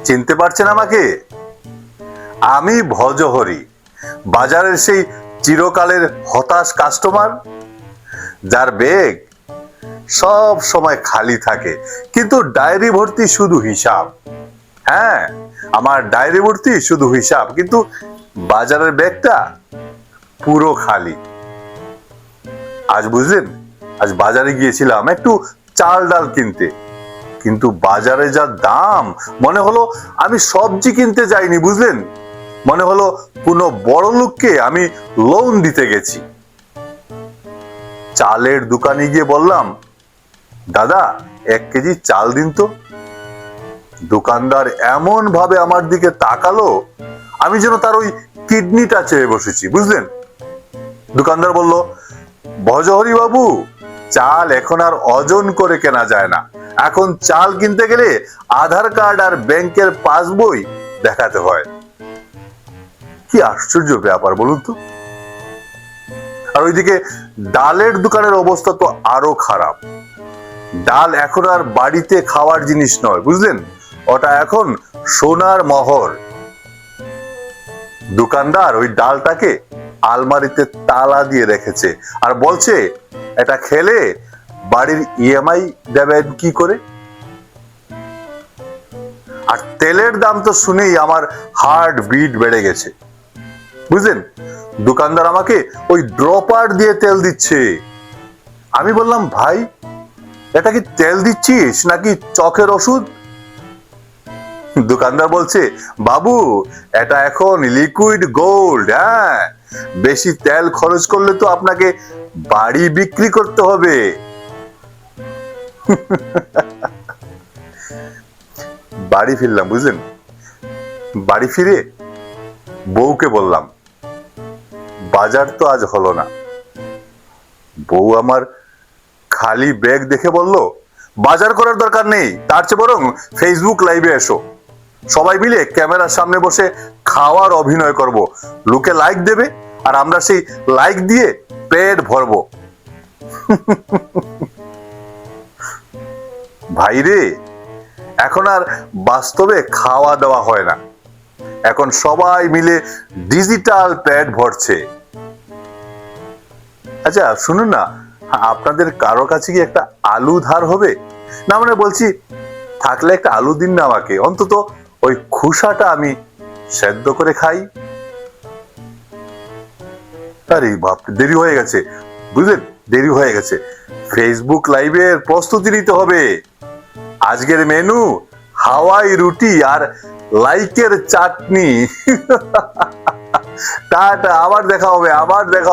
চিনতে পারছেন আমাকে? আমি ভজহরি, বাজারের সেই চিরকালের হতাশ কাস্টমার, যার ব্যাগ সব সময় খালি থাকে কিন্তু ডায়েরি ভর্তি শুধু হিসাব। হ্যাঁ, আমার ডায়েরি ভর্তি শুধু হিসাব, কিন্তু বাজারের ব্যাগটা পুরো খালি। আজ বুঝলেন, আজ বাজারে গিয়েছিলাম একটু চাল ডাল কিনতে, কিন্তু বাজারে যা দাম, মনে হলো আমি সবজি কিনতে যাইনি, বুঝলেন, মনে হলো কোনো বড় লোককে আমি লোন দিতে গেছি। চালের দোকানে গিয়ে বললাম, দাদা 1 কেজি চাল দিন তো। দোকানদার এমন ভাবে আমার দিকে তাকালো, আমি যেন তার ওই কিডনিটা চেয়ে বসেছি, বুঝলেন। দোকানদার বলল, ভজহরি বাবু, চাল এখন আর ওজন করে কেনা যায় না, এখন চাল কিনতে গেলে আধার কার্ড আর ব্যাংকের পাসবই দেখাতে হয়। কি আশ্চর্য ব্যাপার বলুন তো। আর ওইদিকে ডালের দোকানের অবস্থা তো আরো খারাপ। ডাল এখন আর বাড়িতে খাওয়ার জিনিস নয়, বুঝলেন, ওটা এখন সোনার মোহর। দোকানদার ওই ডালটাকে আলমারিতে তালা দিয়ে রেখেছে আর বলছে, এটা খেলে বাড়ির ইএমআই দেবেন কি করে। আর তেলের দাম তো শুনেই আমার হার্ট বিট বেড়ে গেছে, বুঝলেন। দোকানদার আমাকে ওই ড্রপার দিয়ে তেল দিচ্ছে। আমি বললাম, ভাই এটা কি তেল দিচ্ছিস নাকি চোখের ওষুধ? দোকানদার বলছে, বাবু এটা এখন লিকুইড গোল্ড। হ্যাঁ, বেশি তেল খরচ করলে তো আপনাকে বাড়ি বিক্রি করতে হবে। বাড়ি ফিরলাম, বুঝলেন। বাড়ি ফিরে বউকে বললাম, বাজার তো আজ হলো না। বউ আমার খালি ব্যাগ দেখে বলল, বাজার করার দরকার নেই, তার চেয়ে বরং ফেসবুক লাইভে এসো, সবাই মিলে ক্যামেরার সামনে বসে খাওয়ার অভিনয় করব, লোকে লাইক দেবে আর আমরা সেই লাইক দিয়ে পেট ভরবো। ভাইরে, এখন আর বাস্তবে খাওয়া দাওয়া হয় না, এখন সবাই মিলে ডিজিটাল পেট ভরছে। আচ্ছা শুনুন না, আপনাদের কারো কাছে কি একটা আলু ধার হবে? না মানে বলছি, থাকলে একটা আলু দিন না আমাকে, অন্তত ওই খোসাটা আমি সেদ্ধ করে খাই। আরে বাপ, দেরি হয়ে গেছে, বুঝলেন, দেরি হয়ে গেছে। ফেসবুক লাইভের প্রস্তুতি নিতে হবে। আজকের মেনু হাওয়াই রুটি আর লাইকের চাটনি। টাটা, আবার দেখা হবে, আবার দেখা হবে।